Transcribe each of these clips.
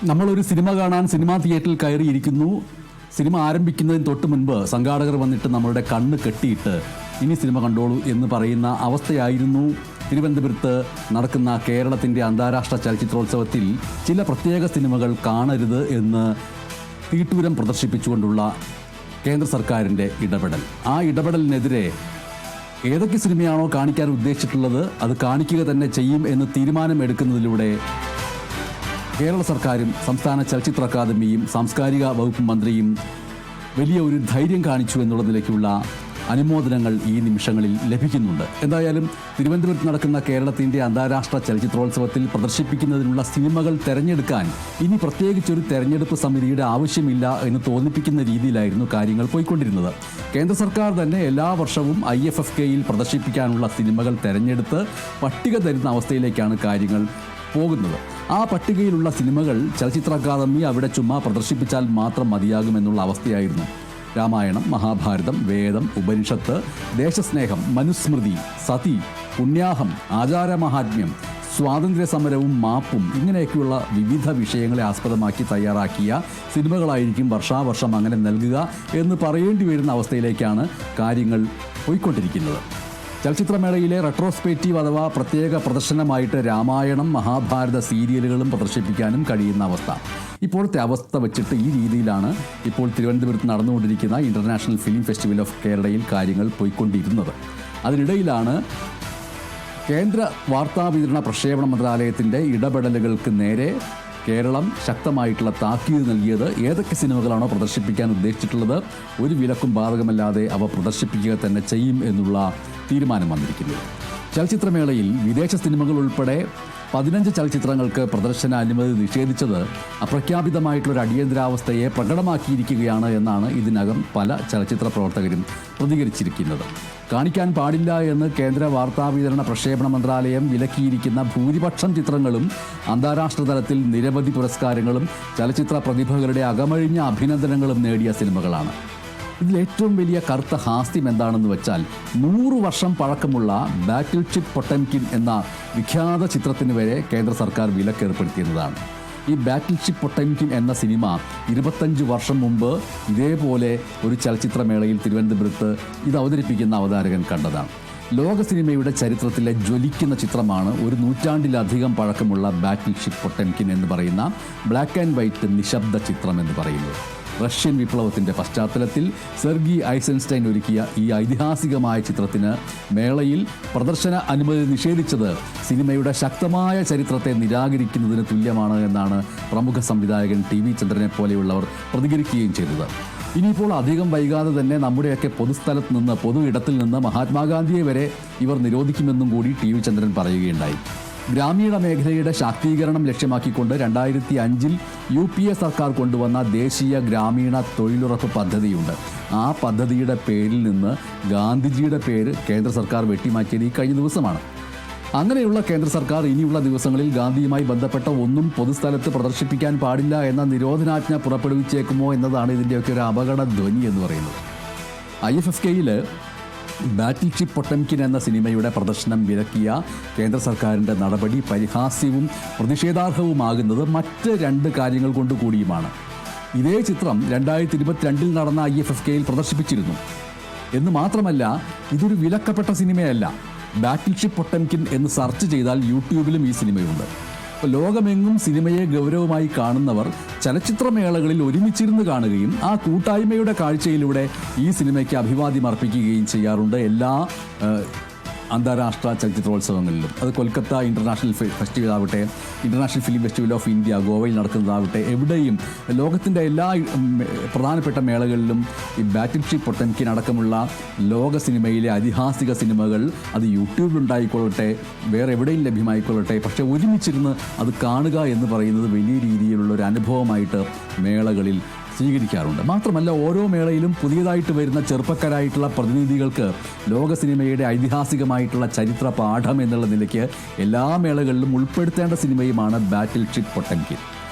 നമ്മളൊരു സിനിമ കാണാൻ സിനിമാ തിയേറ്ററിൽ കയറിയിരിക്കുന്നു. സിനിമ ആരംഭിക്കുന്നതിന് തൊട്ട് മുൻപ് സംഘാടകർ വന്നിട്ട് നമ്മളുടെ കണ്ണ് കെട്ടിയിട്ട് ഇനി സിനിമ കണ്ടോളൂ എന്ന് പറയുന്ന അവസ്ഥയായിരുന്നു തിരുവനന്തപുരത്ത് നടക്കുന്ന കേരളത്തിൻ്റെ അന്താരാഷ്ട്ര ചലച്ചിത്രോത്സവത്തിൽ ചില പ്രത്യേക സിനിമകൾ കാണരുത് എന്ന് തീട്ടൂരം പ്രദർശിപ്പിച്ചുകൊണ്ടുള്ള കേന്ദ്ര സർക്കാരിൻ്റെ ഇടപെടൽ. ആ ഇടപെടലിനെതിരെ ഏതൊക്കെ സിനിമയാണോ കാണിക്കാൻ ഉദ്ദേശിച്ചിട്ടുള്ളത് അത് കാണിക്കുക തന്നെ ചെയ്യും എന്ന് തീരുമാനമെടുക്കുന്നതിലൂടെ കേരള സർക്കാരും സംസ്ഥാന ചലച്ചിത്ര അക്കാദമിയും സാംസ്കാരിക വകുപ്പ് മന്ത്രിയും വലിയ ഒരു ധൈര്യം കാണിച്ചു എന്നുള്ള നിലയ്ക്കുള്ള അനുമോദനങ്ങൾ ഈ നിമിഷങ്ങളിൽ ലഭിക്കുന്നുണ്ട്. എന്തായാലും തിരുവനന്തപുരത്ത് നടക്കുന്ന കേരളത്തിൻ്റെ അന്താരാഷ്ട്ര ചലച്ചിത്രോത്സവത്തിൽ പ്രദർശിപ്പിക്കുന്നതിനുള്ള സിനിമകൾ തിരഞ്ഞെടുക്കാൻ ഇനി പ്രത്യേകിച്ചൊരു തെരഞ്ഞെടുപ്പ് സമിതിയുടെ ആവശ്യമില്ല എന്ന് തോന്നിപ്പിക്കുന്ന രീതിയിലായിരുന്നു കാര്യങ്ങൾ പോയിക്കൊണ്ടിരുന്നത്. കേന്ദ്ര സർക്കാർ തന്നെ എല്ലാ വർഷവും IFFKയിൽ പ്രദർശിപ്പിക്കാനുള്ള സിനിമകൾ തിരഞ്ഞെടുത്ത് പട്ടിക തരുന്ന അവസ്ഥയിലേക്കാണ് കാര്യങ്ങൾ പോകുന്നത്. ആ പട്ടികയിലുള്ള സിനിമകൾ ചലച്ചിത്ര അക്കാദമി അവിടെ ചുമ്മാ പ്രദർശിപ്പിച്ചാൽ മാത്രം മതിയാകുമെന്നുള്ള അവസ്ഥയായിരുന്നു. രാമായണം, മഹാഭാരതം, വേദം, ഉപനിഷത്ത്, ദേശസ്നേഹം, മനുസ്മൃതി, സതി, പുണ്യാഹം, ആചാരമഹാത്മ്യം, സ്വാതന്ത്ര്യ സമരവും മാപ്പും ഇങ്ങനെയൊക്കെയുള്ള വിവിധ വിഷയങ്ങളെ ആസ്പദമാക്കി തയ്യാറാക്കിയ സിനിമകളായിരിക്കും വർഷാവർഷം അങ്ങനെ നൽകുക എന്ന് പറയേണ്ടി വരുന്ന അവസ്ഥയിലേക്കാണ് കാര്യങ്ങൾ പോയിക്കൊണ്ടിരിക്കുന്നത്. ചലച്ചിത്രമേളയിലെ റെട്രോസ്പെക്റ്റീവ് അഥവാ പ്രത്യേക പ്രദർശനമായിട്ട് രാമായണം, മഹാഭാരത സീരിയലുകളും പ്രദർശിപ്പിക്കാനും കഴിയുന്ന അവസ്ഥ. ഇപ്പോഴത്തെ അവസ്ഥ വെച്ചിട്ട് ഈ രീതിയിലാണ് ഇപ്പോൾ തിരുവനന്തപുരത്ത് നടന്നുകൊണ്ടിരിക്കുന്ന ഇൻ്റർനാഷണൽ ഫിലിം ഫെസ്റ്റിവൽ ഓഫ് കേരളയിൽ കാര്യങ്ങൾ പോയിക്കൊണ്ടിരുന്നത്. അതിനിടയിലാണ് കേന്ദ്ര വാർത്താവിതരണ പ്രക്ഷേപണ മന്ത്രാലയത്തിൻ്റെ ഇടപെടലുകൾക്ക് നേരെ കേരളം ശക്തമായിട്ടുള്ള താക്കീത് നൽകിയത്. ഏതൊക്കെ സിനിമകളാണോ പ്രദർശിപ്പിക്കാൻ ഉദ്ദേശിച്ചിട്ടുള്ളത് ഒരു വിലക്കും ബാധകമല്ലാതെ അവ പ്രദർശിപ്പിക്കുക തന്നെ ചെയ്യും എന്നുള്ള തീരുമാനം വന്നിരിക്കുന്നത്. ചലച്ചിത്രമേളയിൽ വിദേശ സിനിമകൾ ഉൾപ്പെടെ 15 ചലച്ചിത്രങ്ങൾക്ക് പ്രദർശന അനുമതി നിഷേധിച്ചത് അപ്രഖ്യാപിതമായിട്ടുള്ളൊരു അടിയന്തരാവസ്ഥയെ പ്രകടമാക്കിയിരിക്കുകയാണ് എന്നാണ് ഇതിനകം പല ചലച്ചിത്ര പ്രവർത്തകരും പ്രതികരിച്ചിരിക്കുന്നത്. കാണിക്കാൻ പാടില്ല എന്ന് കേന്ദ്ര വാർത്താവിതരണ പ്രക്ഷേപണ മന്ത്രാലയം വിലക്കിയിരിക്കുന്ന ഭൂരിപക്ഷം ചിത്രങ്ങളും അന്താരാഷ്ട്ര തലത്തിൽ നിരവധി പുരസ്കാരങ്ങളും ചലച്ചിത്ര പ്രതിഭകളുടെ അകമഴിഞ്ഞ അഭിനന്ദനങ്ങളും നേടിയ സിനിമകളാണ്. ഇതിലേറ്റവും വലിയ കറുത്ത ഹാസ്യം എന്താണെന്ന് വെച്ചാൽ 100 വർഷം പഴക്കമുള്ള ബാറ്റിൽ ഷിപ്പ് പൊട്ടംകിൻ എന്ന വിഖ്യാത ചിത്രത്തിന് വരെ കേന്ദ്ര സർക്കാർ വിലക്കേർപ്പെടുത്തിയതാണ്. ഈ ബാറ്റിൽ ഷിപ്പ് പൊട്ടംകിൻ എന്ന സിനിമ 25 വർഷം മുമ്പ് ഇതേപോലെ ഒരു ചലച്ചിത്രമേളയിൽ തിരുവനന്തപുരത്ത് ഇത് അവതരിപ്പിക്കുന്ന അവതാരകൻ കണ്ടതാണ്. ലോക സിനിമയുടെ ചരിത്രത്തിലെ ജ്വലിക്കുന്ന ചിത്രമാണ് ഒരു നൂറ്റാണ്ടിലധികം പഴക്കമുള്ള ബാറ്റിൽ ഷിപ്പ് പൊട്ടംകിൻ എന്ന് പറയുന്ന ബ്ലാക്ക് ആൻഡ് വൈറ്റ് നിശബ്ദ ചിത്രം എന്ന് പറയുന്നത്. റഷ്യൻ വിപ്ലവത്തിൻ്റെ പശ്ചാത്തലത്തിൽ സെർഗി ഐസൻസ്റ്റൈൻ ഒരുക്കിയ ഈ ഐതിഹാസികമായ ചിത്രത്തിന് മേളയിൽ പ്രദർശന അനുമതി നിഷേധിച്ചത് സിനിമയുടെ ശക്തമായ ചരിത്രത്തെ നിരാകരിക്കുന്നതിന് തുല്യമാണ് എന്നാണ് പ്രമുഖ സംവിധായകൻ TV ചന്ദ്രനെ പോലെയുള്ളവർ പ്രതികരിക്കുകയും ചെയ്തത്. ഇനിയിപ്പോൾ അധികം വൈകാതെ തന്നെ നമ്മുടെയൊക്കെ പൊതുസ്ഥലത്ത് നിന്ന്, പൊതു ഇടത്തിൽ നിന്ന് മഹാത്മാഗാന്ധിയെ വരെ ഇവർ നിരോധിക്കുമെന്നും കൂടി TV ചന്ദ്രൻ പറയുകയുണ്ടായി. ഗ്രാമീണ മേഖലയുടെ ശാക്തീകരണം ലക്ഷ്യമാക്കിക്കൊണ്ട് 2005 UPA സർക്കാർ കൊണ്ടുവന്ന ദേശീയ ഗ്രാമീണ തൊഴിലുറപ്പ് പദ്ധതിയുണ്ട്. ആ പദ്ധതിയുടെ പേരിൽ നിന്ന് ഗാന്ധിജിയുടെ പേര് കേന്ദ്ര സർക്കാർ വെട്ടിമാറ്റിയത് ഈ കഴിഞ്ഞ ദിവസമാണ്. അങ്ങനെയുള്ള കേന്ദ്ര സർക്കാർ ഇനിയുള്ള ദിവസങ്ങളിൽ ഗാന്ധിയുമായി ബന്ധപ്പെട്ട ഒന്നും പൊതുസ്ഥലത്ത് പ്രദർശിപ്പിക്കാൻ പാടില്ല എന്ന നിരോധനാജ്ഞ പുറപ്പെടുവിച്ചേക്കുമോ എന്നതാണ് ഇതിൻ്റെയൊക്കെ ഒരു അപകട ധ്വനി എന്ന് പറയുന്നത്. IFFKയിൽ ബാറ്റിൽ ഷിപ്പ് പൊട്ടംകിൻ എന്ന സിനിമയുടെ പ്രദർശനം വിലക്കിയ കേന്ദ്ര സർക്കാരിൻ്റെ നടപടി പരിഹാസ്യവും പ്രതിഷേധാർഹവുമാകുന്നത് മറ്റ് 2 കാര്യങ്ങൾ കൊണ്ട് കൂടിയുമാണ്. ഇതേ ചിത്രം 2022 നടന്ന IFFKയിൽ പ്രദർശിപ്പിച്ചിരുന്നു എന്ന് മാത്രമല്ല, ഇതൊരു വിലക്കപ്പെട്ട സിനിമയല്ല. ബാറ്റിൽ ഷിപ്പ് പൊട്ടംകിൻ എന്ന് സെർച്ച് ചെയ്താൽ യൂട്യൂബിലും ഈ സിനിമയുണ്ട്. അപ്പോൾ ലോകമെങ്ങും സിനിമയെ ഗൗരവമായി കാണുന്നവർ ചലച്ചിത്രമേളകളിൽ ഒരുമിച്ചിരുന്ന് കാണുകയും ആ കൂട്ടായ്മയുടെ കാഴ്ചയിലൂടെ ഈ സിനിമയ്ക്ക് അഭിവാദ്യം അർപ്പിക്കുകയും ചെയ്യാറുണ്ട് എല്ലാ അന്താരാഷ്ട്ര ചലച്ചിത്രോത്സവങ്ങളിലും. അത് കൊൽക്കത്ത ഇൻ്റർനാഷണൽ ഫെസ്റ്റിവൽ ആവട്ടെ, international film festival of India ഗോവയിൽ നടക്കുന്നതാവട്ടെ, എവിടെയും ലോകത്തിൻ്റെ എല്ലാ പ്രധാനപ്പെട്ട മേളകളിലും ഈ ബാറ്റിൽ ഷിപ്പ് പൊട്ടംകിൻ അടക്കമുള്ള ലോക സിനിമയിലെ ഐതിഹാസിക സിനിമകൾ അത് യൂട്യൂബിലുണ്ടായിക്കൊള്ളട്ടെ, വേറെ എവിടെയും ലഭ്യമായിക്കൊള്ളട്ടെ, പക്ഷേ ഒരുമിച്ചിരുന്ന് അത് കാണുക എന്ന് പറയുന്നത് വലിയ രീതിയിലുള്ള ഒരു അനുഭവമായിട്ട് മേളകളിൽ സ്വീകരിക്കാറുണ്ട്. മാത്രമല്ല, ഓരോ മേളയിലും പുതിയതായിട്ട് വരുന്ന ചെറുപ്പക്കാരായിട്ടുള്ള പ്രതിനിധികൾക്ക് ലോക സിനിമയുടെ ഐതിഹാസികമായിട്ടുള്ള ചരിത്ര പാഠം എന്നുള്ള നിലയ്ക്ക് എല്ലാ മേളകളിലും ഉൾപ്പെടുത്തേണ്ട സിനിമയുമാണ് ബാറ്റിൽ ഷിപ്പ് പൊട്ടംകിൻ.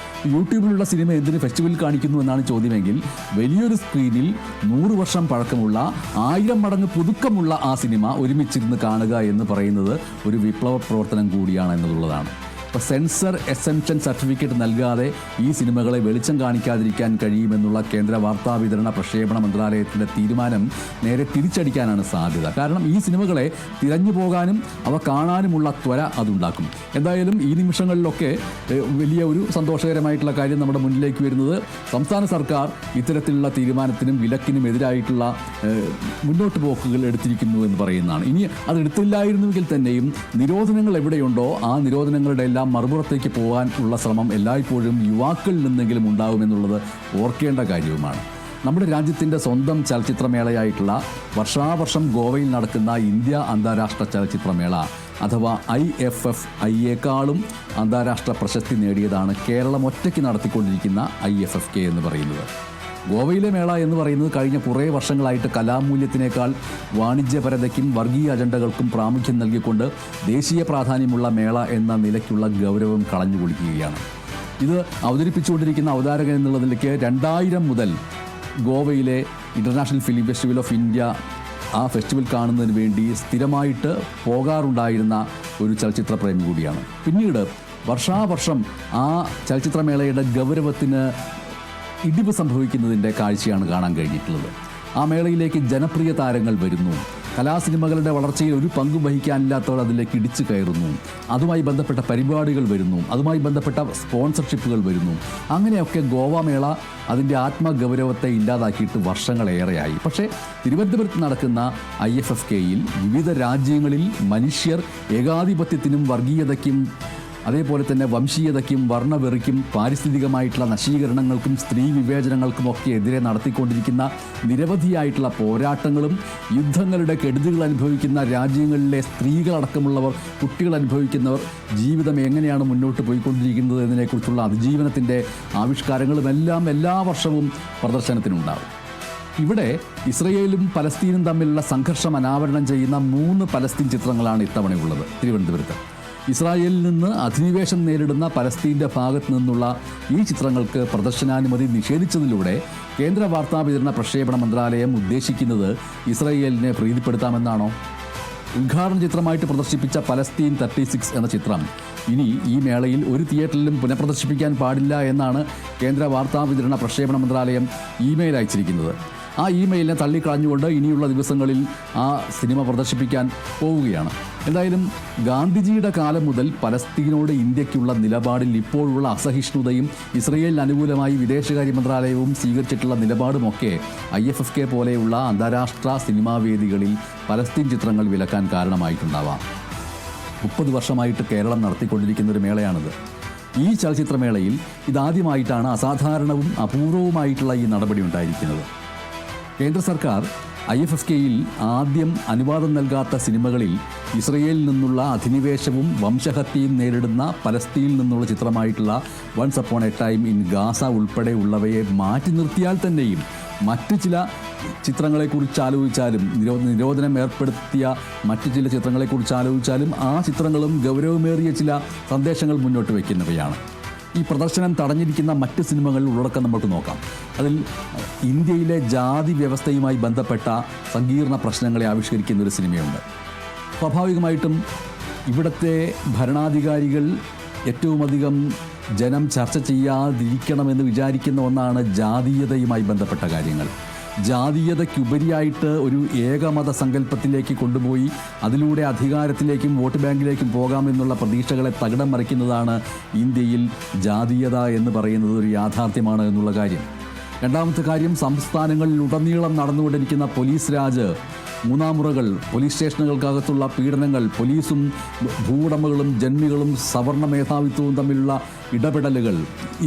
യൂട്യൂബിലുള്ള സിനിമ എന്തിന് ഫെസ്റ്റിവലിൽ കാണിക്കുന്നു എന്നാണ് ചോദ്യമെങ്കിൽ, വലിയൊരു സ്ക്രീനിൽ 100 വർഷം പഴക്കമുള്ള 1000 മടങ്ങ് പുതുക്കമുള്ള ആ സിനിമ ഒരുമിച്ചിരുന്ന് കാണുക എന്ന് പറയുന്നത് ഒരു വിപ്ലവ പ്രവർത്തനം കൂടിയാണ് എന്നുള്ളതാണ്. അപ്പോൾ സെൻസർ എസെൻഷൻ സർട്ടിഫിക്കറ്റ് നൽകാതെ ഈ സിനിമകളെ വെളിച്ചം കാണിക്കാതിരിക്കാൻ കഴിയുമെന്നുള്ള കേന്ദ്ര വാർത്താ വിതരണ പ്രക്ഷേപണ മന്ത്രാലയത്തിൻ്റെ തീരുമാനം നേരെ തിരിച്ചടിക്കാനാണ് സാധ്യത. കാരണം ഈ സിനിമകളെ തിരഞ്ഞു പോകാനും അവ കാണാനുമുള്ള ത്വര അതുണ്ടാക്കും. എന്തായാലും ഈ നിമിഷങ്ങളിലൊക്കെ വലിയ ഒരു സന്തോഷകരമായിട്ടുള്ള കാര്യം നമ്മുടെ മുന്നിലേക്ക് വരുന്നത് സംസ്ഥാന സർക്കാർ ഇത്തരത്തിലുള്ള തീരുമാനത്തിനും വിലക്കിനും എതിരായിട്ടുള്ള മുന്നോട്ട് പോക്കുകൾ എടുത്തിരിക്കുന്നു എന്ന് പറയുന്നതാണ്. ഇനി അത് എടുത്തില്ലായിരുന്നുവെങ്കിൽ തന്നെയും നിരോധനങ്ങൾ എവിടെയുണ്ടോ ആ നിരോധനങ്ങളുടെ എല്ലാം മറുപുറത്തേക്ക് പോകാൻ ഉള്ള ശ്രമം എല്ലായ്പ്പോഴും യുവാക്കളിൽ നിന്നെങ്കിലും ഉണ്ടാവുമെന്നുള്ളത് ഓർക്കേണ്ട കാര്യവുമാണ്. നമ്മുടെ രാജ്യത്തിൻ്റെ സ്വന്തം ചലച്ചിത്രമേളയായിട്ടുള്ള വർഷാവർഷം ഗോവയിൽ നടക്കുന്ന ഇന്ത്യ അന്താരാഷ്ട്ര ചലച്ചിത്രമേള അഥവാ IFFI അന്താരാഷ്ട്ര പ്രശസ്തി നേടിയതാണ് കേരളം ഒറ്റയ്ക്ക് നടത്തിക്കൊണ്ടിരിക്കുന്ന IFFK എന്ന് പറയുന്നത്. ഗോവയിലെ മേള എന്ന് പറയുന്നത് കഴിഞ്ഞ കുറേ വർഷങ്ങളായിട്ട് കലാമൂല്യത്തിനേക്കാൾ വാണിജ്യപരതയ്ക്കും വർഗീയ അജണ്ടകൾക്കും പ്രാമുഖ്യം നൽകിക്കൊണ്ട് ദേശീയ പ്രാധാന്യമുള്ള മേള എന്ന നിലയ്ക്കുള്ള ഗൗരവം കളഞ്ഞുകൊടുക്കുകയാണ്. ഇത് അവതരിപ്പിച്ചുകൊണ്ടിരിക്കുന്ന അവതാരകൻ എന്നുള്ളതിലേക്ക് 2000 മുതൽ ഗോവയിലെ international film festival of India ആ ഫെസ്റ്റിവൽ കാണുന്നതിന് വേണ്ടി സ്ഥിരമായിട്ട് പോകാറുണ്ടായിരുന്ന ഒരു ചലച്ചിത്ര പ്രേമി കൂടിയാണ്. പിന്നീട് വർഷാവർഷം ആ ചലച്ചിത്രമേളയുടെ ഗൗരവത്തിന് ഇടിവ് സംഭവിക്കുന്നതിൻ്റെ കാഴ്ചയാണ് കാണാൻ കഴിഞ്ഞിട്ടുള്ളത്. ആ മേളയിലേക്ക് ജനപ്രിയ താരങ്ങൾ വരുന്നു, കലാസിനിമകളുടെ വളർച്ചയിൽ ഒരു പങ്കും വഹിക്കാനില്ലാത്തവർ അതിലേക്ക് ഇടിച്ചു കയറുന്നു, അതുമായി ബന്ധപ്പെട്ട പരിപാടികൾ വരുന്നു, അതുമായി ബന്ധപ്പെട്ട സ്പോൺസർഷിപ്പുകൾ വരുന്നു. അങ്ങനെയൊക്കെ ഗോവ മേള അതിൻ്റെ ആത്മഗൗരവത്തെ ഇല്ലാതാക്കിയിട്ട് വർഷങ്ങളേറെയായി. പക്ഷേ തിരുവനന്തപുരത്ത് നടക്കുന്ന IFFKയിൽ വിവിധ രാജ്യങ്ങളിൽ മനുഷ്യർ ഏകാധിപത്യത്തിനും വർഗീയതയ്ക്കും അതേപോലെ തന്നെ വംശീയതയ്ക്കും വർണ്ണവെറിക്കും പാരിസ്ഥിതികമായിട്ടുള്ള നശീകരണങ്ങൾക്കും സ്ത്രീ വിവേചനങ്ങൾക്കും ഒക്കെ എതിരെ നടത്തിക്കൊണ്ടിരിക്കുന്ന നിരവധിയായിട്ടുള്ള പോരാട്ടങ്ങളും യുദ്ധങ്ങളുടെ കെടുതികൾ അനുഭവിക്കുന്ന രാജ്യങ്ങളിലെ സ്ത്രീകളടക്കമുള്ളവർ, കുട്ടികൾ അനുഭവിക്കുന്നവർ ജീവിതം എങ്ങനെയാണ് മുന്നോട്ട് പോയിക്കൊണ്ടിരിക്കുന്നത് എന്നതിനെക്കുറിച്ചുള്ള അതിജീവനത്തിൻ്റെ ആവിഷ്കാരങ്ങളുമെല്ലാം എല്ലാ വർഷവും പ്രദർശനത്തിനുണ്ടാകും. ഇവിടെ ഇസ്രയേലും പലസ്തീനും തമ്മിലുള്ള സംഘർഷം അനാവരണം ചെയ്യുന്ന 3 പലസ്തീൻ ചിത്രങ്ങളാണ് ഇത്തവണയുള്ളത് തിരുവനന്തപുരത്ത്. ഇസ്രായേലിൽ നിന്ന് അധിനിവേശം നേരിടുന്ന പലസ്തീൻ്റെ ഭാഗത്തു നിന്നുള്ള ഈ ചിത്രങ്ങൾക്ക് പ്രദർശനാനുമതി നിഷേധിച്ചതിലൂടെ കേന്ദ്ര വാർത്താ വിതരണ പ്രക്ഷേപണ മന്ത്രാലയം ഉദ്ദേശിക്കുന്നത് ഇസ്രായേലിനെ പ്രീതിപ്പെടുത്താമെന്നാണോ? ഉദ്ഘാടന ചിത്രമായിട്ട് പ്രദർശിപ്പിച്ച പലസ്തീൻ 36 എന്ന ചിത്രം ഇനി ഈ മേളയിൽ ഒരു തിയേറ്ററിലും പുനഃപ്രദർശിപ്പിക്കാൻ പാടില്ല എന്നാണ് കേന്ദ്ര വാർത്താ വിതരണ പ്രക്ഷേപണ മന്ത്രാലയം ഇമെയിൽ അയച്ചിരിക്കുന്നത്. ആ ഇമെയിലിനെ തള്ളിക്കളഞ്ഞുകൊണ്ട് ഇനിയുള്ള ദിവസങ്ങളിൽ ആ സിനിമ പ്രദർശിപ്പിക്കാൻ പോവുകയാണ്. എന്തായാലും ഗാന്ധിജിയുടെ കാലം മുതൽ പലസ്തീനോട് ഇന്ത്യക്കുള്ള നിലപാടിൽ ഇപ്പോഴുള്ള അസഹിഷ്ണുതയും ഇസ്രയേലിന് അനുകൂലമായി വിദേശകാര്യ മന്ത്രാലയവും സ്വീകരിച്ചിട്ടുള്ള നിലപാടുമൊക്കെ IFFK പോലെയുള്ള അന്താരാഷ്ട്ര സിനിമാ വേദികളിൽ പലസ്തീൻ ചിത്രങ്ങൾ വിലക്കാൻ കാരണമായിട്ടുണ്ടാവാം. 30 വർഷമായിട്ട് കേരളം നടത്തിക്കൊണ്ടിരിക്കുന്ന ഒരു മേളയാണിത്. ഈ ചലച്ചിത്രമേളയിൽ ഇതാദ്യമായിട്ടാണ് അസാധാരണവും അപൂർവവുമായിട്ടുള്ള ഈ നടപടി ഉണ്ടായിരിക്കുന്നത്. കേന്ദ്ര സർക്കാർ IFFKയിൽ ആദ്യം അനുവാദം നൽകാത്ത സിനിമകളിൽ ഇസ്രയേലിൽ നിന്നുള്ള അധിനിവേശവും വംശഹത്യയും നേരിടുന്ന പലസ്തീനിൽ നിന്നുള്ള ചിത്രമായിട്ടുള്ള once upon a time in Gaza ഉൾപ്പെടെയുള്ളവയെ മാറ്റി നിർത്തിയാൽ തന്നെയും മറ്റ് ചില ചിത്രങ്ങളെക്കുറിച്ച് ആലോചിച്ചാലും നിരോധനം ഏർപ്പെടുത്തിയ മറ്റ് ചില ചിത്രങ്ങളെക്കുറിച്ച് ആലോചിച്ചാലും ആ ചിത്രങ്ങളും ഗൗരവമേറിയ ചില സന്ദേശങ്ങൾ മുന്നോട്ട് വയ്ക്കുന്നവയാണ്. ഈ പ്രദർശനം തടഞ്ഞിരിക്കുന്ന മറ്റ് സിനിമകളിൽ ഉള്ളടക്കം നമുക്ക് നോക്കാം. അതിൽ ഇന്ത്യയിലെ ജാതി വ്യവസ്ഥയുമായി ബന്ധപ്പെട്ട സങ്കീർണ പ്രശ്നങ്ങളെ ആവിഷ്കരിക്കുന്ന ഒരു സിനിമയുണ്ട്. സ്വാഭാവികമായിട്ടും ഇവിടുത്തെ ഭരണാധികാരികൾ ഏറ്റവും അധികം ജനം ചർച്ച ചെയ്യാതിരിക്കണമെന്ന് വിചാരിക്കുന്ന ഒന്നാണ് ജാതീയതയുമായി ബന്ധപ്പെട്ട കാര്യങ്ങൾ. ജാതീയതയ്ക്കുപരിയായിട്ട് ഒരു ഏകമത സങ്കല്പത്തിലേക്ക് കൊണ്ടുപോയി അതിലൂടെ അധികാരത്തിലേക്കും വോട്ട് ബാങ്കിലേക്കും പോകാമെന്നുള്ള പ്രതീക്ഷകളെ തകിടം മറിക്കുന്നതാണ് ഇന്ത്യയിൽ ജാതീയത എന്ന് പറയുന്നത് ഒരു യാഥാർത്ഥ്യമാണ് എന്നുള്ള കാര്യം. രണ്ടാമത്തെ കാര്യം, സംസ്ഥാനങ്ങളിലുടനീളം നടന്നുകൊണ്ടിരിക്കുന്ന പോലീസ് രാജ്, മൂന്നാമുറകൾ, പോലീസ് സ്റ്റേഷനുകൾക്കകത്തുള്ള പീഡനങ്ങൾ, പോലീസും ഭൂവുടമകളും ജന്മികളും സവർണ മേധാവിത്വവും തമ്മിലുള്ള ഇടപെടലുകൾ,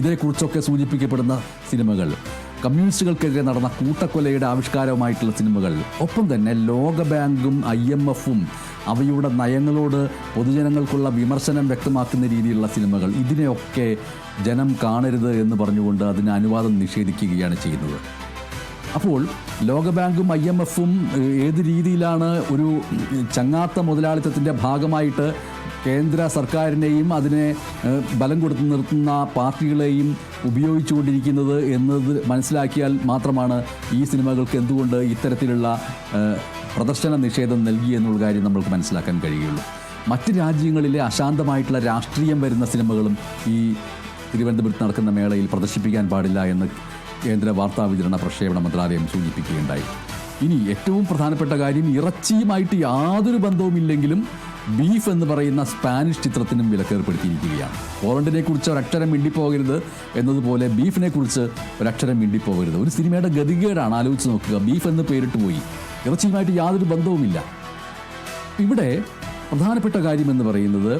ഇതേക്കുറിച്ചൊക്കെ സൂചിപ്പിക്കപ്പെടുന്ന സിനിമകൾ, കമ്മ്യൂണിസ്റ്റുകൾക്കെതിരെ നടന്ന കൂട്ടക്കൊലയുടെ ആവിഷ്കാരവുമായിട്ടുള്ള സിനിമകൾ, ഒപ്പം തന്നെ ലോകബാങ്കും IMFും അവയുടെ നയങ്ങളോട് പൊതുജനങ്ങൾക്കുള്ള വിമർശനം വ്യക്തമാക്കുന്ന രീതിയിലുള്ള സിനിമകൾ, ഇതിനെയൊക്കെ ജനം കാണരുത് എന്ന് പറഞ്ഞുകൊണ്ട് അതിന് അനുവാദം നിഷേധിക്കുകയാണ് ചെയ്യുന്നത്. അപ്പോൾ ലോകബാങ്കും IMFും ഏത് രീതിയിലാണ് ഒരു ചങ്ങാത്ത മുതലാളിത്തത്തിൻ്റെ ഭാഗമായിട്ട് കേന്ദ്ര സർക്കാരിനെയും അതിനെ ബലം കൊടുത്തു നിർത്തുന്ന പാർട്ടികളെയും ഉപയോഗിച്ചുകൊണ്ടിരിക്കുന്നത് എന്നത് മനസ്സിലാക്കിയാൽ മാത്രമാണ് ഈ സിനിമകൾക്ക് എന്തുകൊണ്ട് ഇത്തരത്തിലുള്ള പ്രദർശന നിഷേധം നൽകി എന്നുള്ള കാര്യം നമ്മൾക്ക് മനസ്സിലാക്കാൻ കഴിയുള്ളൂ. മറ്റ് രാജ്യങ്ങളിലെ അശാന്തമായിട്ടുള്ള രാഷ്ട്രീയം വരുന്ന സിനിമകളും ഈ തിരുവനന്തപുരത്ത് നടക്കുന്ന മേളയിൽ പ്രദർശിപ്പിക്കാൻ പാടില്ല എന്ന് കേന്ദ്ര വാർത്താവിതരണ പ്രക്ഷേപണ മന്ത്രാലയം സൂചിപ്പിക്കുകയുണ്ടായി. ഇനി ഏറ്റവും പ്രധാനപ്പെട്ട കാര്യം, ഇറച്ചിയുമായിട്ട് യാതൊരു ബന്ധവുമില്ലെങ്കിലും ബീഫ് എന്ന് പറയുന്ന സ്പാനിഷ് ചിത്രത്തിനും വിലക്കേർപ്പെടുത്തിയിരിക്കുകയാണ്. പോളണ്ടിനെ കുറിച്ച് ഒരക്ഷരം മിണ്ടിപ്പോകരുത് എന്നതുപോലെ ബീഫിനെ കുറിച്ച് ഒരക്ഷരം മിണ്ടിപ്പോകരുത്. ഒരു സിനിമയുടെ ഗതികേടാണ്, ആലോചിച്ച് നോക്കുക. ബീഫ് എന്ന് പേരിട്ട് പോയി, ഇറച്ചിയുമായിട്ട് യാതൊരു ബന്ധവുമില്ല. ഇവിടെ പ്രധാനപ്പെട്ട കാര്യമെന്ന് പറയുന്നത്,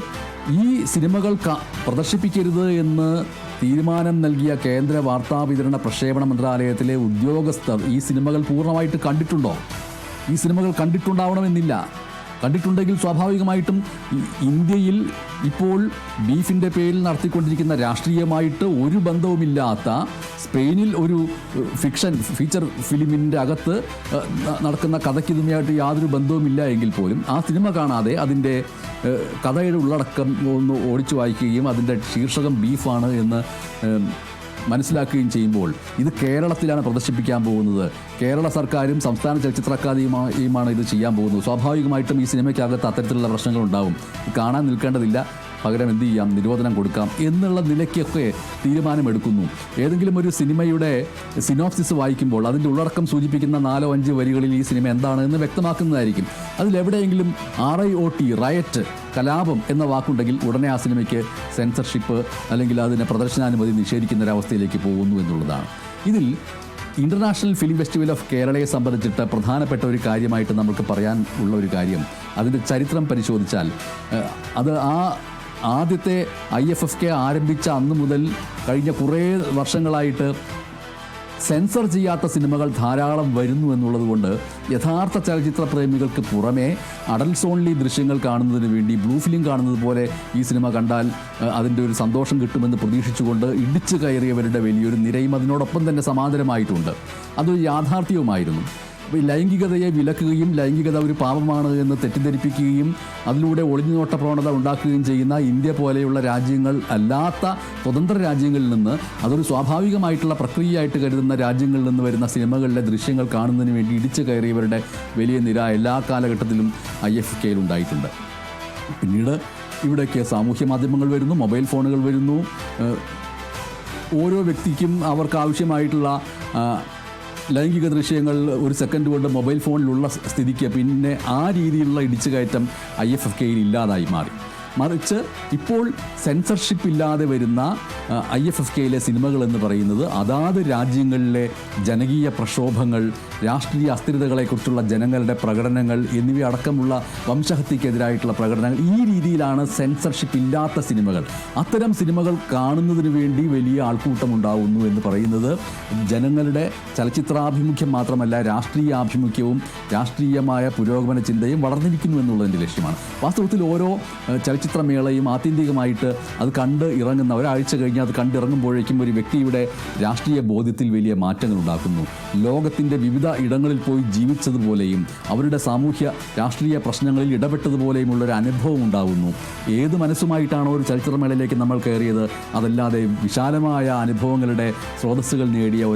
ഈ സിനിമകൾ പ്രദർശിപ്പിക്കരുത് എന്ന് തീരുമാനം നൽകിയ കേന്ദ്ര വാർത്താവിതരണ പ്രക്ഷേപണ മന്ത്രാലയത്തിലെ ഉദ്യോഗസ്ഥർ ഈ സിനിമകൾ പൂർണ്ണമായിട്ട് കണ്ടിട്ടുണ്ടോ? ഈ സിനിമകൾ കണ്ടിട്ടുണ്ടാവണമെന്നില്ല. കണ്ടിട്ടുണ്ടെങ്കിൽ സ്വാഭാവികമായിട്ടും ഇന്ത്യയിൽ ഇപ്പോൾ ബീഫിൻ്റെ പേരിൽ നടത്തിക്കൊണ്ടിരിക്കുന്ന രാഷ്ട്രീയമായിട്ട് ഒരു ബന്ധവുമില്ലാത്ത സ്പെയിനിൽ ഒരു ഫീച്ചർ ഫിലിമിൻ്റെ അകത്ത് നടക്കുന്ന കഥയ്ക്കിതുമായിട്ട് യാതൊരു ബന്ധവുമില്ല എങ്കിൽ പോലും ആ സിനിമ കാണാതെ അതിൻ്റെ കഥയുടെ ഉള്ളടക്കം ഒന്ന് ഓടിച്ചു വായിക്കുകയും അതിൻ്റെ ശീർഷകം ബീഫാണ് എന്ന് മനസ്സിലാക്കുകയും ചെയ്യുമ്പോൾ ഇത് കേരളത്തിലാണ് പ്രദർശിപ്പിക്കാൻ പോകുന്നത്. കേരള സർക്കാരും സംസ്ഥാന ചലച്ചിത്ര അക്കാദമിയുമാണ് ഇത് ചെയ്യാൻ പോകുന്നത്. സ്വാഭാവികമായിട്ടും ഈ സിനിമയ്ക്കകത്ത് അത്തരത്തിലുള്ള പ്രശ്നങ്ങളുണ്ടാവും. കാണാൻ നിൽക്കേണ്ടതില്ല, പകരം എന്ത് ചെയ്യാം, നിരോധനം കൊടുക്കാം എന്നുള്ള നിലയ്ക്കൊക്കെ തീരുമാനമെടുക്കുന്നു. ഏതെങ്കിലും ഒരു സിനിമയുടെ സിനോപ്സിസ് വായിക്കുമ്പോൾ അതിൻ്റെ ഉള്ളടക്കം സൂചിപ്പിക്കുന്ന 4-5 വരികളിൽ ഈ സിനിമ എന്താണ് എന്ന് വ്യക്തമാക്കുന്നതായിരിക്കും. അതിലെവിടെയെങ്കിലും RIOT, റയറ്റ്, കലാപം എന്ന വാക്കുണ്ടെങ്കിൽ ഉടനെ ആ സിനിമയ്ക്ക് സെൻസർഷിപ്പ് അല്ലെങ്കിൽ അതിന് പ്രദർശനാനുമതി നിഷേധിക്കുന്ന ഒരവസ്ഥയിലേക്ക് പോകുന്നു എന്നുള്ളതാണ്. ഇതിൽ ഇൻ്റർനാഷണൽ ഫിലിം ഫെസ്റ്റിവൽ ഓഫ് കേരളയെ സംബന്ധിച്ചിട്ട് പ്രധാനപ്പെട്ട ഒരു കാര്യമായിട്ട് നമുക്ക് പറയാൻ ഉള്ള ഒരു കാര്യം, അതിൻ്റെ ചരിത്രം പരിശോധിച്ചാൽ അത് ആദ്യത്തെ IFFK ആരംഭിച്ച അന്ന് മുതൽ കഴിഞ്ഞ കുറേ വർഷങ്ങളായിട്ട് സെൻസർ ചെയ്യാത്ത സിനിമകൾ ധാരാളം വരുന്നു എന്നുള്ളത് കൊണ്ട് യഥാർത്ഥ ചലച്ചിത്ര പ്രേമികൾക്ക് പുറമേ അഡൽട്സ് ഓൺലി ദൃശ്യങ്ങൾ കാണുന്നതിന് വേണ്ടി ബ്ലൂ ഫിലിം കാണുന്നത് പോലെ ഈ സിനിമ കണ്ടാൽ അതിൻ്റെ ഒരു സന്തോഷം കിട്ടുമെന്ന് പ്രതീക്ഷിച്ചുകൊണ്ട് ഇടിച്ചു കയറിയവരുടെ വലിയൊരു നിരയും അതിനോടൊപ്പം തന്നെ സമാന്തരമായിട്ടുണ്ട്. അതൊരു യാഥാർത്ഥ്യവുമായിരുന്നു. ലൈംഗികതയെ വിലക്കുകയും ലൈംഗികത ഒരു പാപമാണ് എന്ന് തെറ്റിദ്ധരിപ്പിക്കുകയും അതിലൂടെ ഒളിഞ്ഞുനോട്ട പ്രവണത ഉണ്ടാക്കുകയും ചെയ്യുന്ന ഇന്ത്യ പോലെയുള്ള രാജ്യങ്ങൾ അല്ലാത്ത സ്വതന്ത്ര രാജ്യങ്ങളിൽ നിന്ന്, അതൊരു സ്വാഭാവികമായിട്ടുള്ള പ്രക്രിയയായിട്ട് കരുതുന്ന രാജ്യങ്ങളിൽ നിന്ന് വരുന്ന സിനിമകളിലെ ദൃശ്യങ്ങൾ കാണുന്നതിന് വേണ്ടി ഇടിച്ചു കയറിയവരുടെ വലിയ നിര എല്ലാ കാലഘട്ടത്തിലും IFFKയിൽ ഉണ്ടായിട്ടുണ്ട്. പിന്നീട് ഇവിടേക്ക് സാമൂഹ്യ മാധ്യമങ്ങൾ വരുന്നു, മൊബൈൽ ഫോണുകൾ വരുന്നു. ഓരോ വ്യക്തിക്കും അവർക്ക് ആവശ്യമായിട്ടുള്ള ലൈംഗിക ദൃശ്യങ്ങൾ ഒരു സെക്കൻഡ് കൊണ്ട് മൊബൈൽ ഫോണിലുള്ള സ്ഥിതിക്ക് പിന്നെ ആ രീതിയിലുള്ള ഇടിച്ചുകയറ്റം IFFKയിൽ ഇല്ലാതായി മാറി. മറിച്ച് ഇപ്പോൾ സെൻസർഷിപ്പ് ഇല്ലാതെ വരുന്ന IFFKയിലെ സിനിമകൾ എന്ന് പറയുന്നത് അതാത് രാജ്യങ്ങളിലെ ജനകീയ പ്രക്ഷോഭങ്ങൾ, രാഷ്ട്രീയ അസ്ഥിരതകളെക്കുറിച്ചുള്ള ജനങ്ങളുടെ പ്രകടനങ്ങൾ എന്നിവയടക്കമുള്ള വംശഹത്യക്കെതിരായിട്ടുള്ള പ്രകടനങ്ങൾ, ഈ രീതിയിലാണ് സെൻസർഷിപ്പ് ഇല്ലാത്ത സിനിമകൾ. അത്തരം സിനിമകൾ കാണുന്നതിന് വേണ്ടി വലിയ ആൾക്കൂട്ടം ഉണ്ടാവുന്നു എന്ന് പറയുന്നത് ജനങ്ങളുടെ ചലച്ചിത്രാഭിമുഖ്യം മാത്രമല്ല, രാഷ്ട്രീയ ആഭിമുഖ്യവും രാഷ്ട്രീയമായ പുരോഗമന ചിന്തയും വളർന്നിരിക്കുന്നു എന്നുള്ളതിൻ്റെ ലക്ഷ്യമാണ്. വാസ്തവത്തിൽ ഓരോ ചലച്ചിത്രമേളയും ആത്യന്തികമായിട്ട് അത് കണ്ട് ഇറങ്ങുന്ന ഒരാഴ്ച കഴിഞ്ഞ് അത് കണ്ടിറങ്ങുമ്പോഴേക്കും ഒരു വ്യക്തിയുടെ രാഷ്ട്രീയ ബോധ്യത്തിൽ വലിയ മാറ്റങ്ങൾ ഉണ്ടാക്കുന്നു. ലോകത്തിൻ്റെ വിവിധ ഇടങ്ങളിൽ പോയി ജീവിച്ചതുപോലെയും അവരുടെ സാമൂഹ്യ രാഷ്ട്രീയ പ്രശ്നങ്ങളിൽ ഇടപെട്ടതുപോലെയുമുള്ളൊരു അനുഭവം ഉണ്ടാകുന്നു. ഏത് മനസ്സുമായിട്ടാണോ ഒരു ചലച്ചിത്രമേളയിലേക്ക് നമ്മൾ കയറിയത്, അതല്ലാതെ വിശാലമായ അനുഭവങ്ങളുടെ സ്രോതസ്സുകൾ നേടിയ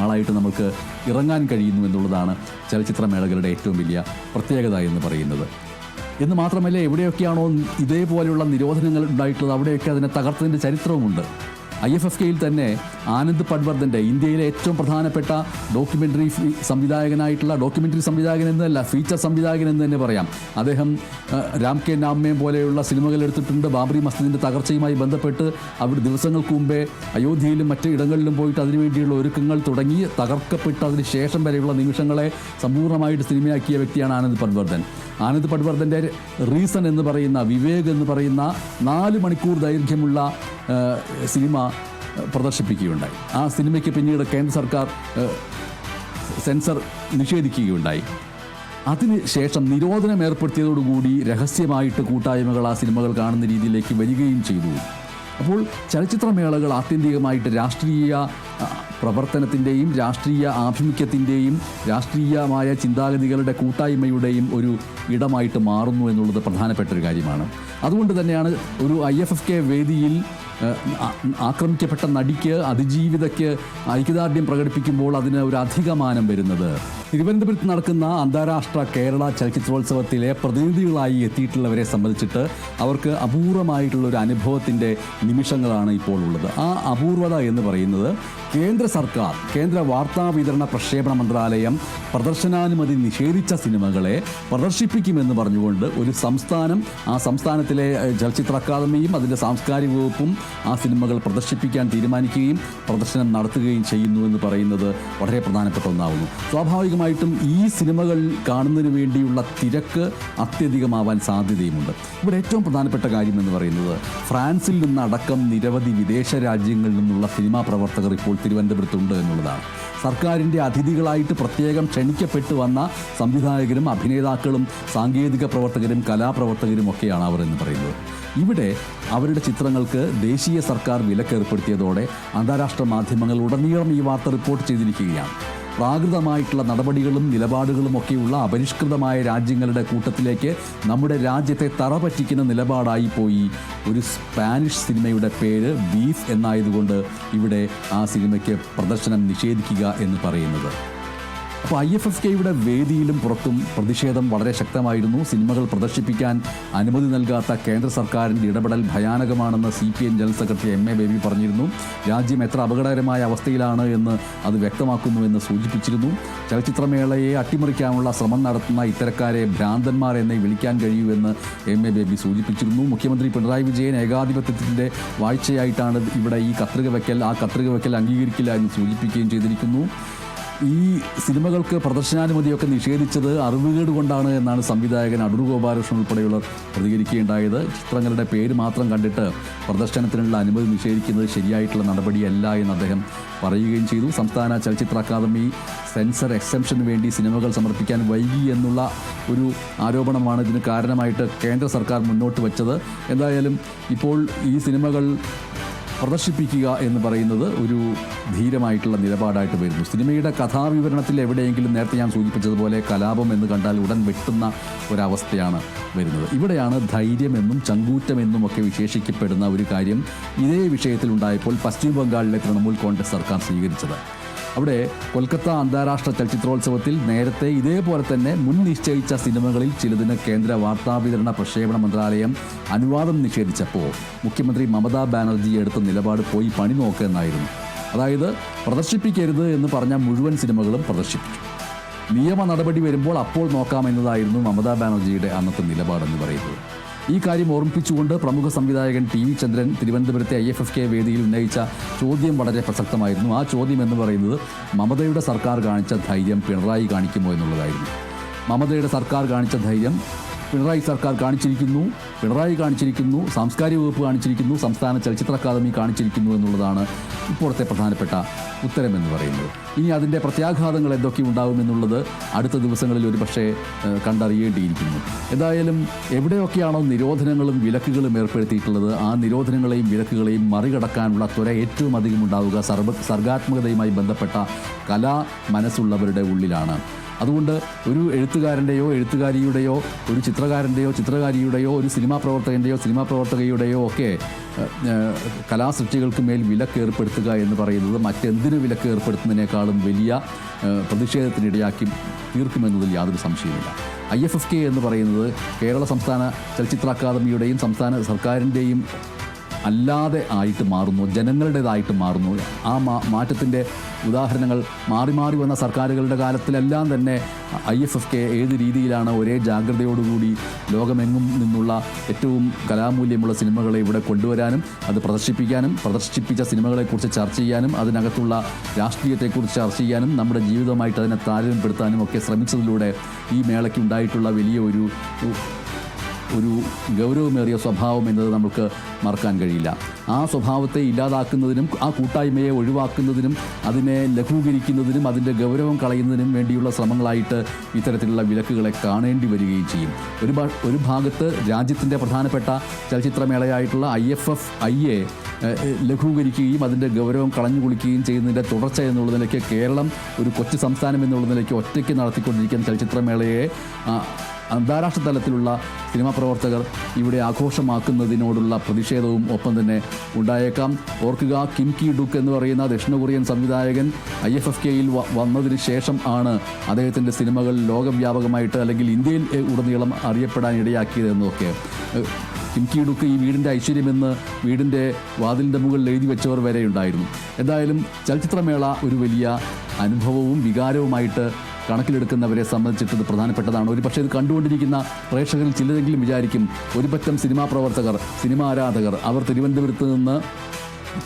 ആളായിട്ട് നമുക്ക് ഇറങ്ങാൻ കഴിയുന്നു എന്നുള്ളതാണ് ചലച്ചിത്രമേളകളുടെ ഏറ്റവും വലിയ പ്രത്യേകത എന്ന് പറയുന്നത്. എന്ന് മാത്രമല്ല, എവിടെയൊക്കെയാണോ ഇതേപോലെയുള്ള നിരോധനങ്ങൾ ഉണ്ടായിട്ടുള്ളത് അവിടെയൊക്കെ അതിനെ തകർത്തതിൻ്റെ ചരിത്രവുമുണ്ട്. IFFKയിൽ തന്നെ ആനന്ദ് പട്വർദ്ധൻ്റെ, ഇന്ത്യയിലെ ഏറ്റവും പ്രധാനപ്പെട്ട ഡോക്യുമെൻ്ററി സംവിധായകൻ എന്നല്ല, ഫീച്ചർ സംവിധായകൻ എന്ന് തന്നെ പറയാം. അദ്ദേഹം രാം കെ നാമ്മയും പോലെയുള്ള സിനിമകൾ എടുത്തിട്ടുണ്ട്. ബാബറി മസ്ജിദിൻ്റെ തകർച്ചയുമായി ബന്ധപ്പെട്ട് അവിടെ ദിവസങ്ങൾക്ക് മുമ്പേ അയോധ്യയിലും മറ്റ് ഇടങ്ങളിലും പോയിട്ട് അതിനുവേണ്ടിയുള്ള ഒരുക്കങ്ങൾ തുടങ്ങി തകർക്കപ്പെട്ട് അതിന് ശേഷം വരെയുള്ള നിമിഷങ്ങളെ സമ്പൂർണ്ണമായിട്ട് സിനിമയാക്കിയ വ്യക്തിയാണ് ആനന്ദ് പട്വർദ്ധൻ. ആനന്ദ് പട്വർദ്ധൻ്റെ റീസൺ എന്ന് പറയുന്ന, വിവേക് എന്ന് പറയുന്ന 4 മണിക്കൂർ ദൈർഘ്യമുള്ള സിനിമ പ്രദർശിപ്പിക്കുകയുണ്ടായി. ആ സിനിമയ്ക്ക് പിന്നീട് കേന്ദ്ര സർക്കാർ സെൻസർ നിഷേധിക്കുകയുണ്ടായി. അതിന് ശേഷം നിരോധനം ഏർപ്പെടുത്തിയതോടുകൂടി രഹസ്യമായിട്ട് കൂട്ടായ്മകൾ ആ സിനിമകൾ കാണുന്ന രീതിയിലേക്ക് വരികയും ചെയ്തു. അപ്പോൾ ചലച്ചിത്രമേളകൾ ആത്യന്തികമായിട്ട് രാഷ്ട്രീയ പ്രവർത്തനത്തിൻ്റെയും രാഷ്ട്രീയ ആഭിമുഖ്യത്തിൻ്റെയും രാഷ്ട്രീയമായ ചിന്താഗതികളുടെ കൂട്ടായ്മയുടെയും ഒരു ഇടമായിട്ട് മാറുന്നു എന്നുള്ളത് പ്രധാനപ്പെട്ട ഒരു കാര്യമാണ്. അതുകൊണ്ട് തന്നെയാണ് ഒരു IFFK വേദിയിൽ ആക്രമിക്കപ്പെട്ട നടിക്ക് അതിജീവിതയ്ക്ക് ഐക്യദാർഢ്യം പ്രകടിപ്പിക്കുമ്പോൾ അതിന് ഒരു അധികമാനം വരുന്നത്. തിരുവനന്തപുരത്ത് നടക്കുന്ന അന്താരാഷ്ട്ര കേരള ചലച്ചിത്രോത്സവത്തിലെ പ്രതിനിധികളായി എത്തിയിട്ടുള്ളവരെ സംബന്ധിച്ചിട്ട് അവർക്ക് അപൂർവമായിട്ടുള്ള ഒരു അനുഭവത്തിൻ്റെ നിമിഷങ്ങളാണ് ഇപ്പോൾ ഉള്ളത്. ആ അപൂർവത എന്ന് പറയുന്നത് കേന്ദ്ര സർക്കാർ, കേന്ദ്ര വാർത്താ വിതരണ പ്രക്ഷേപണ മന്ത്രാലയം പ്രദർശനാനുമതി നിഷേധിച്ച സിനിമകളെ പ്രദർശിപ്പിക്കുമെന്ന് പറഞ്ഞുകൊണ്ട് ഒരു സംസ്ഥാനം, ആ സംസ്ഥാനത്തിലെ ചലച്ചിത്ര അക്കാദമിയും അതിൻ്റെ സാംസ്കാരിക വകുപ്പും ആ സിനിമകൾ പ്രദർശിപ്പിക്കാൻ തീരുമാനിക്കുകയും പ്രദർശനം നടത്തുകയും ചെയ്യുന്നു എന്ന് പറയുന്നത് വളരെ പ്രധാനപ്പെട്ട ഒന്നാവുന്നു. സ്വാഭാവികമായിട്ടും ഈ സിനിമകൾ കാണുന്നതിന് വേണ്ടിയുള്ള തിരക്ക് അത്യധികമാവാൻ സാധ്യതയുമുണ്ട്. ഇവിടെ ഏറ്റവും പ്രധാനപ്പെട്ട കാര്യം എന്ന് പറയുന്നത് ഫ്രാൻസിൽ നിന്നടക്കം നിരവധി വിദേശ രാജ്യങ്ങളിൽ നിന്നുള്ള സിനിമാ പ്രവർത്തകർ ഇപ്പോൾ തിരുവനന്തപുരത്തുണ്ട് എന്നുള്ളതാണ്. സർക്കാരിൻ്റെ അതിഥികളായിട്ട് പ്രത്യേകം ക്ഷണിക്കപ്പെട്ടു വന്ന സംവിധായകരും അഭിനേതാക്കളും സാങ്കേതിക പ്രവർത്തകരും കലാപ്രവർത്തകരും ഒക്കെയാണ് അവർ എന്ന് പറയുന്നത്. ഇവിടെ അവരുടെ ചിത്രങ്ങൾക്ക് ദേശീയ സർക്കാർ വിലക്കേർപ്പെടുത്തിയതോടെ അന്താരാഷ്ട്ര മാധ്യമങ്ങൾ ഉടനീളം ഈ വാർത്ത റിപ്പോർട്ട് ചെയ്തിരിക്കുകയാണ്. പ്രാകൃതമായിട്ടുള്ള നടപടികളും നിലപാടുകളും ഒക്കെയുള്ള അപരിഷ്കൃതമായ രാജ്യങ്ങളുടെ കൂട്ടത്തിലേക്ക് നമ്മുടെ രാജ്യത്തെ തറപറ്റിക്കുന്ന നിലപാടായി പോയി ഒരു സ്പാനിഷ് സിനിമയുടെ പേര് ബീഫ് എന്നായതുകൊണ്ട് ഇവിടെ ആ സിനിമയ്ക്ക് പ്രദർശനം നിഷേധിക്കുക എന്ന് പറയുന്നത്. അപ്പോൾ IFFKയുടെ വേദിയിലും പുറത്തും പ്രതിഷേധം വളരെ ശക്തമായിരുന്നു. സിനിമകൾ പ്രദർശിപ്പിക്കാൻ അനുമതി നൽകാത്ത കേന്ദ്ര സർക്കാരിൻ്റെ ഇടപെടൽ ഭയാനകമാണെന്ന് CPM general secretary MA baby പറഞ്ഞിരുന്നു. രാജ്യം എത്ര അപകടകരമായ അവസ്ഥയിലാണ് എന്ന് അത് വ്യക്തമാക്കുന്നുവെന്ന് സൂചിപ്പിച്ചിരുന്നു. ചലച്ചിത്രമേളയെ അട്ടിമറിക്കാനുള്ള ശ്രമം നടത്തുന്ന ഇത്തരക്കാരെ ഭ്രാന്തന്മാർ എന്നേ വിളിക്കാൻ കഴിയൂവെന്ന് MA ബേബി സൂചിപ്പിച്ചിരുന്നു. മുഖ്യമന്ത്രി പിണറായി വിജയൻ ഏകാധിപത്യത്തിൻ്റെ വാഴ്ചയായിട്ടാണ് ഇവിടെ ഈ കത്രിക വയ്ക്കൽ, ആ കത്രിക വയ്ക്കൽ അംഗീകരിക്കില്ല എന്ന് സൂചിപ്പിക്കുകയും ചെയ്തിരിക്കുന്നു. ഈ സിനിമകൾക്ക് പ്രദർശനാനുമതിയൊക്കെ നിഷേധിച്ചത് അറിവുകേട് കൊണ്ടാണ് എന്നാണ് സംവിധായകൻ അടൂർ ഗോപാലകൃഷ്ണൻ ഉൾപ്പെടെയുള്ളവർ പ്രതികരിക്കുകയുണ്ടായത്. ചിത്രങ്ങളുടെ പേര് മാത്രം കണ്ടിട്ട് പ്രദർശനത്തിനുള്ള അനുമതി നിഷേധിക്കുന്നത് ശരിയായിട്ടുള്ള നടപടിയല്ല എന്ന് അദ്ദേഹം പറയുകയും ചെയ്തു. സംസ്ഥാന ചലച്ചിത്ര അക്കാദമി സെൻസർ എക്സംഷന് വേണ്ടി സിനിമകൾ സമർപ്പിക്കാൻ വൈകി എന്നുള്ള ഒരു ആരോപണമാണ് ഇതിന് കാരണമായിട്ട് കേന്ദ്ര സർക്കാർ മുന്നോട്ട് വച്ചത്. എന്തായാലും ഇപ്പോൾ ഈ സിനിമകൾ പ്രദർശിപ്പിക്കുക എന്ന് പറയുന്നത് ഒരു ധീരമായിട്ടുള്ള നിലപാടായിട്ട് വരുന്നു. സിനിമയുടെ കഥാവിവരണത്തിൽ എവിടെയെങ്കിലും നേരത്തെ ഞാൻ സൂചിപ്പിച്ചതുപോലെ കലാപം എന്ന് കണ്ടാൽ ഉടൻ വെട്ടുന്ന ഒരവസ്ഥയാണ് വരുന്നത്. ഇവിടെയാണ് ധൈര്യമെന്നും ചങ്കൂറ്റമെന്നും ഒക്കെ വിശേഷിക്കപ്പെടുന്ന ഒരു കാര്യം ഇതേ വിഷയത്തിലുണ്ടായപ്പോൾ പശ്ചിമ ബംഗാളിലെ തൃണമൂൽ കോൺഗ്രസ് സർക്കാർ സ്വീകരിച്ചത്. അവിടെ കൊൽക്കത്ത അന്താരാഷ്ട്ര ചലച്ചിത്രോത്സവത്തിൽ നേരത്തെ ഇതേപോലെ തന്നെ മുൻ നിശ്ചയിച്ച സിനിമകളിൽ ചിലതിന് കേന്ദ്ര വാർത്താവിതരണ പ്രക്ഷേപണ മന്ത്രാലയം അനുവാദം നിഷേധിച്ചപ്പോൾ മുഖ്യമന്ത്രി മമതാ ബാനർജി എടുത്ത നിലപാട് പോയി പണി നോക്കുക എന്നായിരുന്നു. അതായത് പ്രദർശിപ്പിക്കരുത് എന്ന് പറഞ്ഞ മുഴുവൻ സിനിമകളും പ്രദർശിപ്പിച്ചു. നിയമ നടപടി വരുമ്പോൾ അപ്പോൾ നോക്കാമെന്നതായിരുന്നു മമതാ ബാനർജിയുടെ അന്നത്തെ നിലപാടെന്ന് പറയുന്നത്. ഈ കാര്യം ഓർമ്മിപ്പിച്ചുകൊണ്ട് പ്രമുഖ സംവിധായകൻ TV ചന്ദ്രൻ തിരുവനന്തപുരത്തെ IFFK വേദിയിൽ ഉന്നയിച്ച ചോദ്യം വളരെ പ്രസക്തമായിരുന്നു. ആ ചോദ്യം എന്ന് പറയുന്നത് മമതയുടെ സർക്കാർ കാണിച്ച ധൈര്യം പിണറായി കാണിക്കുമോ എന്നുള്ളതായിരുന്നു. മമതയുടെ സർക്കാർ കാണിച്ച ധൈര്യം പിണറായി സർക്കാർ കാണിച്ചിരിക്കുന്നു, പിണറായി കാണിച്ചിരിക്കുന്നു, സാംസ്കാരിക വകുപ്പ് കാണിച്ചിരിക്കുന്നു, സംസ്ഥാന ചലച്ചിത്ര അക്കാദമി കാണിച്ചിരിക്കുന്നു എന്നുള്ളതാണ് ഇപ്പോഴത്തെ പ്രധാനപ്പെട്ട ഉത്തരമെന്ന് പറയുന്നത്. ഇനി അതിൻ്റെ പ്രത്യാഘാതങ്ങൾ എന്തൊക്കെ ഉണ്ടാകുമെന്നുള്ളത് അടുത്ത ദിവസങ്ങളിൽ ഒരുപക്ഷെ കണ്ടറിയേണ്ടിയിരിക്കുന്നു. എന്തായാലും എവിടെയൊക്കെയാണോ നിരോധനങ്ങളും വിലക്കുകളും ഏർപ്പെടുത്തിയിട്ടുള്ളത് ആ നിരോധനങ്ങളെയും വിലക്കുകളെയും മറികടക്കാനുള്ള ത്വര ഏറ്റവും അധികം ഉണ്ടാവുക സർഗാത്മകതയുമായി ബന്ധപ്പെട്ട കലാ മനസ്സുള്ളവരുടെ ഉള്ളിലാണ്. അതുകൊണ്ട് ഒരു എഴുത്തുകാരൻ്റെയോ എഴുത്തുകാരിയുടെയോ ഒരു ചിത്രകാരൻ്റെയോ ചിത്രകാരിയുടെയോ ഒരു സിനിമാ പ്രവർത്തകയുടെയോ ഒക്കെ കലാസൃഷ്ടികൾക്ക് മേൽ വിലക്ക് ഏർപ്പെടുത്തുക എന്ന് പറയുന്നത് മറ്റെന്തിനു വിലക്ക് ഏർപ്പെടുത്തുന്നതിനേക്കാളും വലിയ പ്രതിഷേധത്തിനിടയാക്കി തീർക്കുമെന്നതിൽ യാതൊരു സംശയമില്ല. IFFK എന്ന് പറയുന്നത് കേരള സംസ്ഥാന ചലച്ചിത്ര അക്കാദമിയുടെയും സംസ്ഥാന സർക്കാരിൻ്റെയും അല്ലാതെ ആയിട്ട് മാറുന്നു, ജനങ്ങളുടേതായിട്ട് മാറുന്നു. ആ മാറ്റത്തിൻ്റെ ഉദാഹരണങ്ങൾ മാറി മാറി വന്ന സർക്കാരുകളുടെ കാലത്തിലെല്ലാം തന്നെ IFFK ഏത് രീതിയിലാണ് ഒരേ ജാഗ്രതയോടുകൂടി ലോകമെങ്ങും നിന്നുള്ള ഏറ്റവും കലാമൂല്യമുള്ള സിനിമകളെ ഇവിടെ കൊണ്ടുവരാനും അത് പ്രദർശിപ്പിക്കാനും പ്രദർശിപ്പിച്ച സിനിമകളെക്കുറിച്ച് ചർച്ച ചെയ്യാനും അതിനകത്തുള്ള രാഷ്ട്രീയത്തെക്കുറിച്ച് ചർച്ച ചെയ്യാനും നമ്മുടെ ജീവിതമായിട്ട് അതിനെ താരതമ്യപ്പെടുത്താനും ഒക്കെ ശ്രമിച്ചതിലൂടെ ഈ മേളയ്ക്ക് ഉണ്ടായിട്ടുള്ള വലിയ ഒരു ഗൗരവമേറിയ സ്വഭാവം എന്നത് നമുക്ക് മറക്കാൻ കഴിയില്ല. ആ സ്വഭാവത്തെ ഇല്ലാതാക്കുന്നതിനും ആ കൂട്ടായ്മയെ ഒഴിവാക്കുന്നതിനും അതിനെ ലഘൂകരിക്കുന്നതിനും അതിൻ്റെ ഗൗരവം കളയുന്നതിനും വേണ്ടിയുള്ള ശ്രമങ്ങളായിട്ട് ഇത്തരത്തിലുള്ള വിലക്കുകളെ കാണേണ്ടി വരികയും ചെയ്യും. ഒരു ഭാഗത്ത് രാജ്യത്തിൻ്റെ പ്രധാനപ്പെട്ട ചലച്ചിത്രമേളയായിട്ടുള്ള IFFIയെ ലഘൂകരിക്കുകയും അതിൻ്റെ ഗൗരവം കളഞ്ഞു കുളിക്കുകയും ചെയ്യുന്നതിൻ്റെ തുടർച്ച എന്നുള്ള നിലയ്ക്ക് കേരളം ഒരു കൊച്ചു സംസ്ഥാനം എന്നുള്ള നിലയ്ക്ക് ഒറ്റയ്ക്ക് നടത്തിക്കൊണ്ടിരിക്കുന്ന ചലച്ചിത്രമേളയെ അന്താരാഷ്ട്ര തലത്തിലുള്ള സിനിമാ പ്രവർത്തകർ ഇവിടെ ആഘോഷമാക്കുന്നതിനോടുള്ള പ്രതിഷേധവും ഒപ്പം തന്നെ ഉണ്ടായേക്കാം. ഓർക്കുക, കിം കി ഡുക്ക് എന്ന് പറയുന്ന ദക്ഷിണ കൊറിയൻ സംവിധായകൻ IFFKയിൽ വന്നതിന് ശേഷം ആണ് അദ്ദേഹത്തിൻ്റെ സിനിമകൾ ലോകവ്യാപകമായിട്ട് അല്ലെങ്കിൽ ഇന്ത്യയിൽ ഉടനീളം അറിയപ്പെടാൻ ഇടയാക്കിയത് എന്നൊക്കെ. കിം കി ഡുക്ക് ഈ വീടിൻ്റെ ഐശ്വര്യമെന്ന് വീടിൻ്റെ വാതിലിൻ്റെ മുകളിൽ എഴുതി വെച്ചവർ വരെ ഉണ്ടായിരുന്നു. എന്തായാലും ചലച്ചിത്രമേള ഒരു വലിയ അനുഭവവും വികാരവുമായിട്ട് കണക്കിലെടുക്കുന്നവരെ സംബന്ധിച്ചിട്ട് ഇത് പ്രധാനപ്പെട്ടതാണ്. ഒരു പക്ഷേ ഇത് കണ്ടുകൊണ്ടിരിക്കുന്ന പ്രേക്ഷകരിൽ ചിലരെങ്കിലും വിചാരിക്കും, ഒരു പറ്റം സിനിമാ പ്രവർത്തകർ, സിനിമാ ആരാധകർ അവർ തിരുവനന്തപുരത്ത് നിന്ന്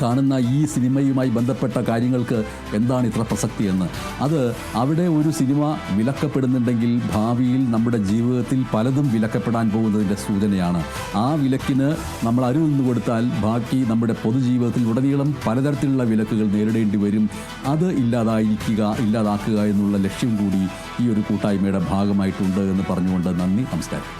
കാണുന്ന ഈ സിനിമയുമായി ബന്ധപ്പെട്ട കാര്യങ്ങൾക്ക് എന്താണ് ഇത്ര പ്രസക്തി എന്ന്. അത് അവിടെ ഒരു സിനിമ വിലക്കപ്പെടുന്നുണ്ടെങ്കിൽ ഭാവിയിൽ നമ്മുടെ ജീവിതത്തിൽ പലതും വിലക്കപ്പെടാൻ പോകുന്നതിൻ്റെ സൂചനയാണ്. ആ വിലക്കിന് നമ്മൾ അരുനിന്ന് കൊടുത്താൽ ബാക്കി നമ്മുടെ പൊതുജീവിതത്തിൽ ഉടനീളം പലതരത്തിലുള്ള വിലക്കുകൾ നേരിടേണ്ടി വരും. അത് ഇല്ലാതാക്കുക എന്നുള്ള ലക്ഷ്യം കൂടി ഈ ഒരു കൂട്ടായ്മയുടെ ഭാഗമായിട്ടുണ്ട് എന്ന് പറഞ്ഞുകൊണ്ട് നന്ദി, നമസ്കാരം.